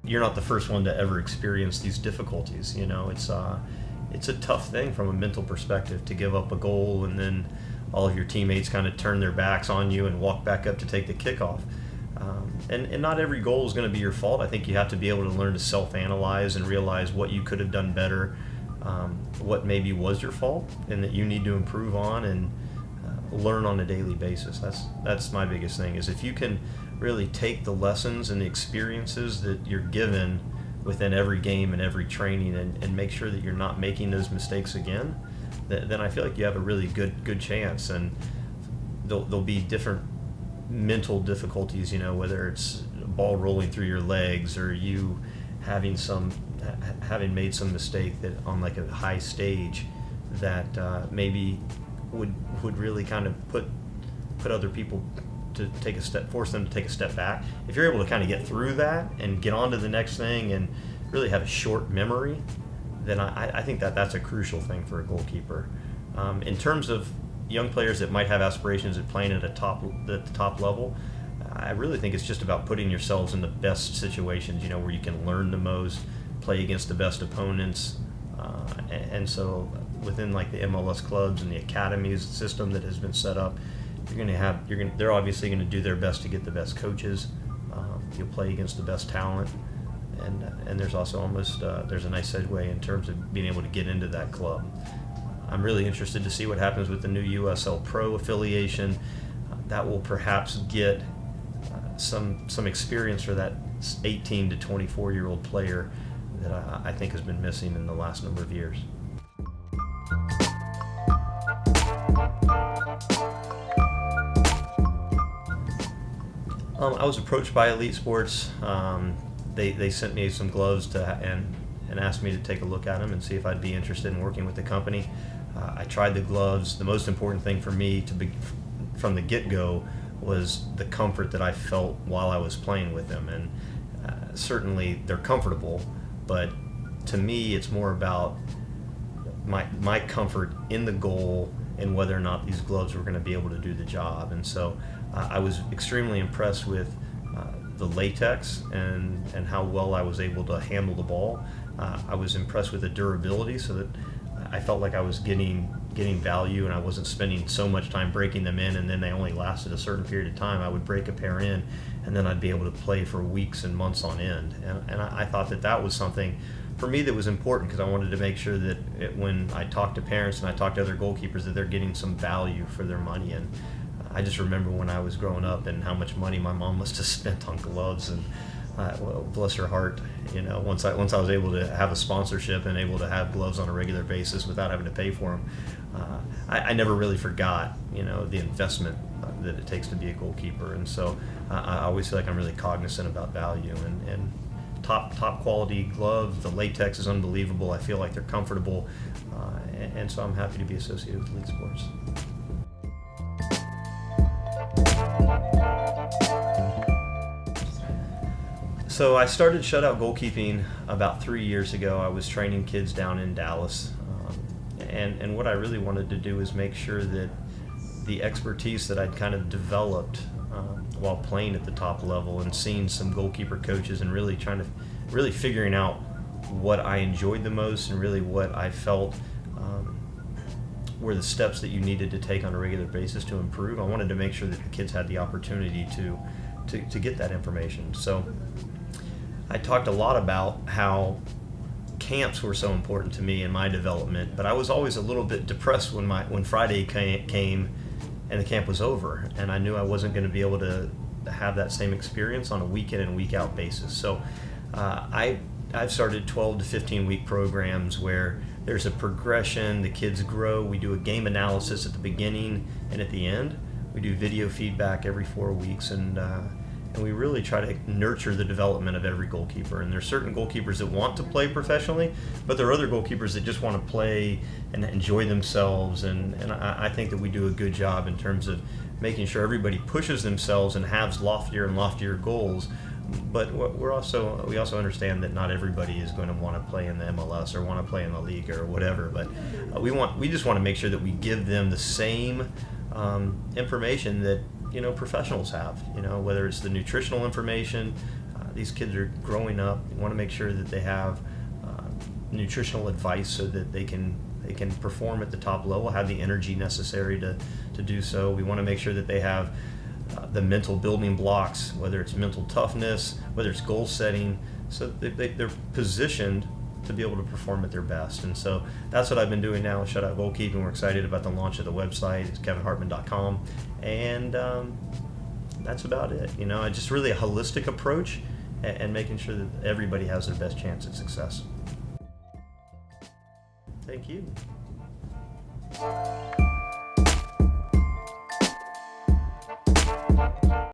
you're not the first one to ever experience these difficulties. It's a tough thing from a mental perspective to give up a goal and then all of your teammates kind of turn their backs on you and walk back up to take the kickoff. And not every goal is going to be your fault. I think you have to be able to learn to self-analyze and realize what you could have done better, what maybe was your fault, and that you need to improve on and learn on a daily basis. That's my biggest thing, is if you can really take the lessons and the experiences that you're given within every game and every training and make sure that you're not making those mistakes again, then I feel like you have a really good chance. And there'll be different mental difficulties, whether it's a ball rolling through your legs or you having made some mistake that on like a high stage that maybe would really kind of put other people to force them to take a step back. If you're able to kind of get through that and get on to the next thing and really have a short memory, then I think that's a crucial thing for a goalkeeper. In terms of young players that might have aspirations of playing at the top level, I really think it's just about putting yourselves in the best situations, where you can learn the most, play against the best opponents, and so within like the MLS clubs and the academies system that has been set up, they're obviously going to do their best to get the best coaches. You'll play against the best talent, and there's also there's a nice segue in terms of being able to get into that club. I'm really interested to see what happens with the new USL Pro affiliation. That will perhaps get some experience for that 18 to 24-year-old player that I think has been missing in the last number of years. I was approached by Elite Sports. They sent me some gloves and asked me to take a look at them and see if I'd be interested in working with the company. I tried the gloves. The most important thing for me from the get-go was the comfort that I felt while I was playing with them. And certainly they're comfortable, but to me it's more about my comfort in the goal and whether or not these gloves were going to be able to do the job. And so I was extremely impressed with the latex and how well I was able to handle the ball. I was impressed with the durability, so that I felt like I was getting value and I wasn't spending so much time breaking them in and then they only lasted a certain period of time. I would break a pair in and then I'd be able to play for weeks and months on end. And I thought that was something for me that was important, because I wanted to make sure that when I talked to parents and I talked to other goalkeepers, that they're getting some value for their money. And I just remember when I was growing up and how much money my mom must have spent on gloves, and well, bless her heart, once I was able to have a sponsorship and able to have gloves on a regular basis without having to pay for them, I never really forgot, the investment that it takes to be a goalkeeper. And so I always feel like I'm really cognizant about value and top quality gloves. The latex is unbelievable. I feel like they're comfortable, and so I'm happy to be associated with Elite Sports. So I started Shutout Goalkeeping about 3 years ago. I was training kids down in Dallas, and what I really wanted to do is make sure that the expertise that I'd kind of developed while playing at the top level and seeing some goalkeeper coaches and really figuring out what I enjoyed the most and really what I felt were the steps that you needed to take on a regular basis to improve. I wanted to make sure that the kids had the opportunity to get that information. So I talked a lot about how camps were so important to me in my development, but I was always a little bit depressed when Friday came and the camp was over, and I knew I wasn't going to be able to have that same experience on a week in and week out basis. So I've started 12 to 15 week programs where there's a progression, the kids grow, we do a game analysis at the beginning and at the end, we do video feedback every 4 weeks, and we really try to nurture the development of every goalkeeper. And there's certain goalkeepers that want to play professionally, but there are other goalkeepers that just want to play and enjoy themselves, and I think that we do a good job in terms of making sure everybody pushes themselves and has loftier and loftier goals. But we also understand that not everybody is going to want to play in the MLS or want to play in the league or whatever. But we just want to make sure that we give them the same information that professionals have. Whether it's the nutritional information, these kids are growing up. We want to make sure that they have nutritional advice so that they can perform at the top level, have the energy necessary to do so. We want to make sure that they have the mental building blocks, whether it's mental toughness, whether it's goal setting, so they're positioned to be able to perform at their best. And so that's what I've been doing now with Shutout Goalkeeping. We're excited about the launch of the website. It's KevinHartman.com, and that's about it. It's just really a holistic approach and making sure that everybody has their best chance at success. Thank you.